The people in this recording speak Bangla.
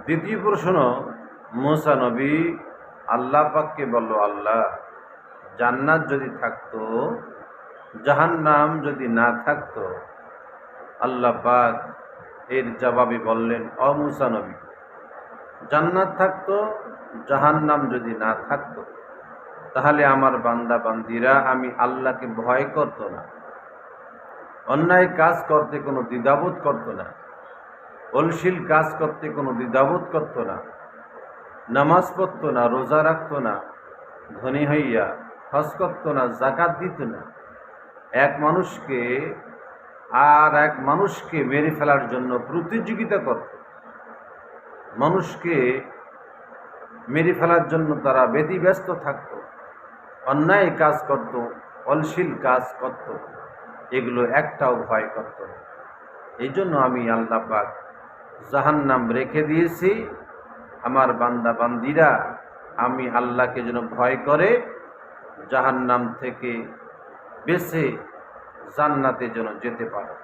দ্বিতীয় প্রশ্ন, মুসা নবী আল্লাহ পাককে বলল, আল্লাহ, জান্নাত যদি থাকতো, জাহান্নাম যদি না থাকতো। আল্লাহ পাক এর জবাবে বললেন, ও মুসা নবী, জান্নাত থাকতো, জাহান্নাম যদি না থাকতো, তাহলে আমার বান্দা বান্দিরা আমি আল্লাহকে ভয় করত না, অন্যায় কাজ করতে কোনো দ্বিধাবোধ করত না, অশ্লীল কাজ করতে কোনো দ্বিধাবোধ করত না, নামাজ পড়ত না, রোজা রাখত না, ধনী হইয়া হজ করত না, জাকাত দিত না, এক মানুষকে মেরে ফেলার জন্য প্রতিযোগিতা করত, মানুষকে মেরে ফেলার জন্য তারা ব্যতিব্যস্ত থাকত, অন্যায় কাজ করত, অশ্লীল কাজ করত, এগুলো একটাও ভয় করত না। এই জন্য আমি আল্লাহ পাক জাহান্নাম রেখে দিয়েছি, আমার বান্দা বান্দিরা আমি আল্লাহকে যেন ভয় করে জাহান্নাম থেকে বেঁচে জান্নাতে যেন যেতে পারে।